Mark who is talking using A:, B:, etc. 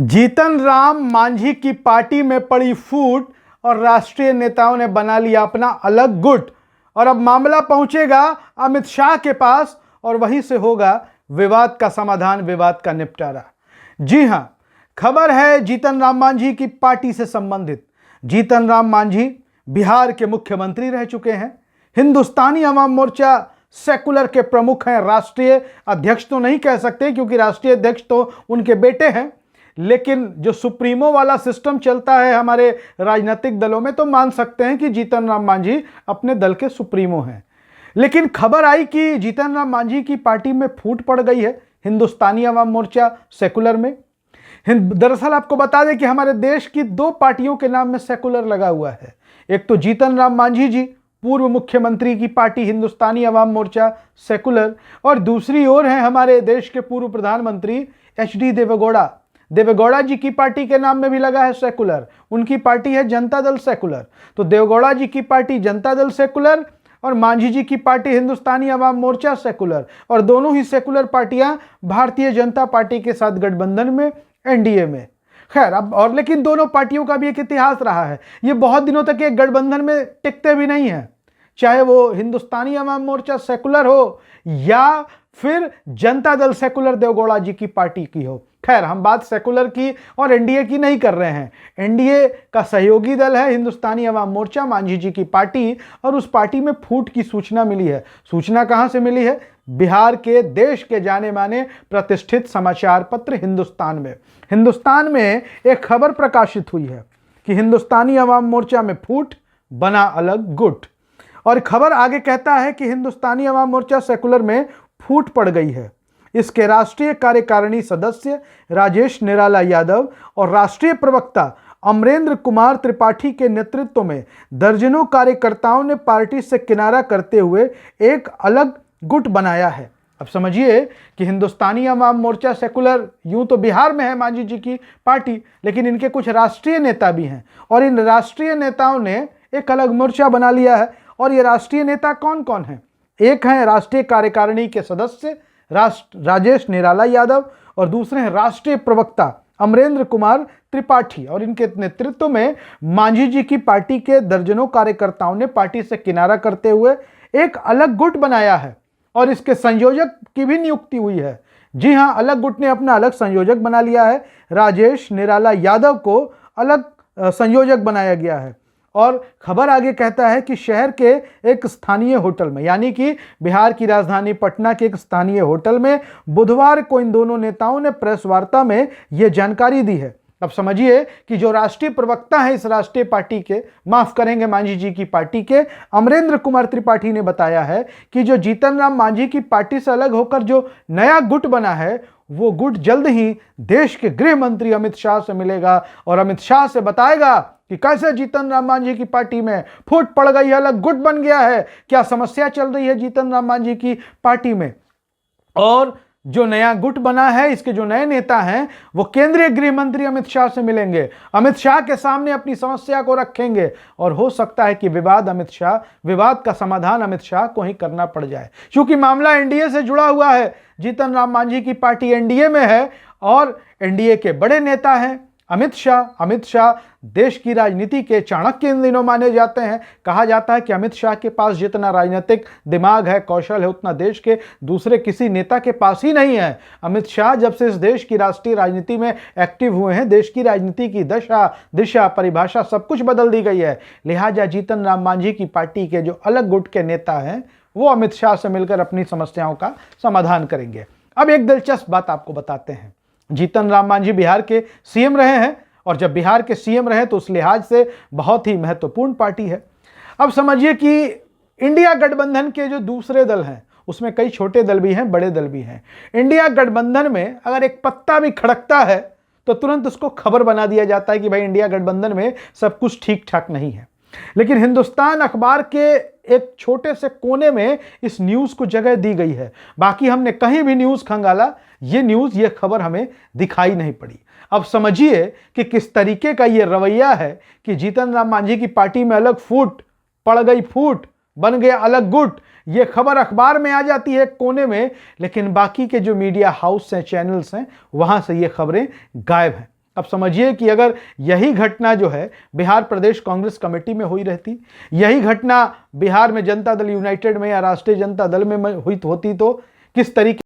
A: जीतन राम मांझी की पार्टी में पड़ी फूट और राष्ट्रीय नेताओं ने बना लिया अपना अलग गुट। और अब मामला पहुंचेगा अमित शाह के पास और वहीं से होगा विवाद का समाधान, विवाद का निपटारा। जी हां, खबर है जीतन राम मांझी की पार्टी से संबंधित। जीतन राम मांझी बिहार के मुख्यमंत्री रह चुके हैं, हिंदुस्तानी अवाम मोर्चा सेकुलर के प्रमुख हैं। राष्ट्रीय अध्यक्ष तो नहीं कह सकते क्योंकि राष्ट्रीय अध्यक्ष तो उनके बेटे हैं, लेकिन जो सुप्रीमो वाला सिस्टम चलता है हमारे राजनीतिक दलों में तो मान सकते हैं कि जीतन राम मांझी अपने दल के सुप्रीमो हैं। लेकिन खबर आई कि जीतन राम मांझी की पार्टी में फूट पड़ गई है हिंदुस्तानी अवाम मोर्चा सेकुलर में। दरअसल आपको बता दें कि हमारे देश की दो पार्टियों के नाम में सेकुलर लगा हुआ है। एक तो जीतन राम मांझी जी पूर्व मुख्यमंत्री की पार्टी हिंदुस्तानी अवाम मोर्चा सेकुलर, और दूसरी ओर है हमारे देश के पूर्व प्रधानमंत्री HD देवेगौड़ा जी की पार्टी के नाम में भी लगा है सेकुलर। उनकी पार्टी है जनता दल सेकुलर। तो देवेगौड़ा जी की पार्टी जनता दल सेकुलर और मांझी जी की पार्टी हिंदुस्तानी अवाम मोर्चा सेकुलर, और दोनों ही सेकुलर पार्टियां भारतीय जनता पार्टी के साथ गठबंधन में, NDA में। खैर अब और लेकिन दोनों पार्टियों का भी एक इतिहास रहा है। ये बहुत दिनों तक एक गठबंधन में टिकते भी नहीं है, चाहे वो हिंदुस्तानी अवाम मोर्चा सेकुलर हो या फिर जनता दल सेकुलर देवेगौड़ा जी की पार्टी की हो। खैर हम बात सेकुलर की और NDA की नहीं कर रहे हैं। NDA का सहयोगी दल है हिंदुस्तानी अवाम मोर्चा, मांझी जी की पार्टी, और उस पार्टी में फूट की सूचना मिली है। सूचना कहां से मिली है? बिहार के देश के जाने माने प्रतिष्ठित समाचार पत्र हिंदुस्तान में एक खबर प्रकाशित हुई है कि हिंदुस्तानी अवाम मोर्चा में फूट, बना अलग गुट। और खबर आगे कहता है कि हिंदुस्तानी अवाम मोर्चा सेकुलर में फूट पड़ गई है। इसके राष्ट्रीय कार्यकारिणी सदस्य राजेश निराला यादव और राष्ट्रीय प्रवक्ता अमरेंद्र कुमार त्रिपाठी के नेतृत्व में दर्जनों कार्यकर्ताओं ने पार्टी से किनारा करते हुए एक अलग गुट बनाया है। अब समझिए कि हिंदुस्तानी अवाम मोर्चा सेकुलर यूं तो बिहार में है मांझी जी की पार्टी, लेकिन इनके कुछ राष्ट्रीय नेता भी हैं और इन राष्ट्रीय नेताओं ने एक अलग मोर्चा बना लिया है। और ये राष्ट्रीय नेता कौन कौन हैं? एक हैं राष्ट्रीय कार्यकारिणी के सदस्य राजेश निराला यादव और दूसरे हैं राष्ट्रीय प्रवक्ता अमरेंद्र कुमार त्रिपाठी, और इनके नेतृत्व में मांझी जी की पार्टी के दर्जनों कार्यकर्ताओं ने पार्टी से किनारा करते हुए एक अलग गुट बनाया है और इसके संयोजक की भी नियुक्ति हुई है। जी हां, अलग गुट ने अपना अलग संयोजक बना लिया है। राजेश निराला यादव को अलग संयोजक बनाया गया है। और खबर आगे कहता है कि शहर के एक स्थानीय होटल में, यानी कि बिहार की राजधानी पटना के एक स्थानीय होटल में बुधवार को इन दोनों नेताओं ने प्रेस वार्ता में यह जानकारी दी है। अब समझिए कि जो राष्ट्रीय प्रवक्ता है इस राष्ट्रीय पार्टी के, माफ करेंगे मांझी जी की पार्टी के, अमरेंद्र कुमार त्रिपाठी ने बताया है कि जो जीतन राम मांझी की पार्टी से अलग होकर जो नया गुट बना है वो गुट जल्द ही देश के गृह मंत्री अमित शाह से मिलेगा और अमित शाह से बताएगा कि कैसे जीतन राम मांझी की पार्टी में फूट पड़ गई है, अलग गुट बन गया है, क्या समस्या चल रही है जीतन राम मांझी की पार्टी में। और जो नया गुट बना है, इसके जो नए नेता हैं वो केंद्रीय गृह मंत्री अमित शाह से मिलेंगे, अमित शाह के सामने अपनी समस्या को रखेंगे और हो सकता है कि विवाद का समाधान अमित शाह को ही करना पड़ जाए, क्योंकि मामला NDA से जुड़ा हुआ है। जीतन राम मांझी की पार्टी NDA में है और NDA के बड़े नेता हैं अमित शाह देश की राजनीति के चाणक्य इन दिनों माने जाते हैं। कहा जाता है कि अमित शाह के पास जितना राजनीतिक दिमाग है, कौशल है, उतना देश के दूसरे किसी नेता के पास ही नहीं है। अमित शाह जब से इस देश की राष्ट्रीय राजनीति में एक्टिव हुए हैं, देश की राजनीति की दशा, दिशा, परिभाषा सब कुछ बदल दी गई है। लिहाजा जीतन राम मांझी की पार्टी के जो अलग गुट के नेता हैं वो अमित शाह से मिलकर अपनी समस्याओं का समाधान करेंगे। अब एक दिलचस्प बात आपको बताते हैं। जीतन राम मांझी बिहार के CM रहे हैं और जब बिहार के CM रहे तो उस लिहाज से बहुत ही महत्वपूर्ण पार्टी है। अब समझिए कि इंडिया गठबंधन के जो दूसरे दल हैं उसमें कई छोटे दल भी हैं, बड़े दल भी हैं। इंडिया गठबंधन में अगर एक पत्ता भी खड़कता है तो तुरंत उसको खबर बना दिया जाता है कि भाई इंडिया गठबंधन में सब कुछ ठीक ठाक नहीं है। लेकिन हिंदुस्तान अखबार के एक छोटे से कोने में इस न्यूज को जगह दी गई है। बाकी हमने कहीं भी न्यूज खंगाला, ये खबर हमें दिखाई नहीं पड़ी। अब समझिए कि किस तरीके का ये रवैया है कि जीतन राम मांझी की पार्टी में अलग फूट पड़ गई, फूट बन गया अलग गुट। ये खबर अखबार में आ जाती है कोने में, लेकिन बाकी के जो मीडिया हाउस हैं, चैनल्स हैं, वहां से ये खबरें गायब हैं। अब समझिए कि अगर यही घटना जो है बिहार प्रदेश कांग्रेस कमेटी में हुई रहती, यही घटना बिहार में जनता दल यूनाइटेड में या राष्ट्रीय जनता दल में हुई होती तो किस तरीके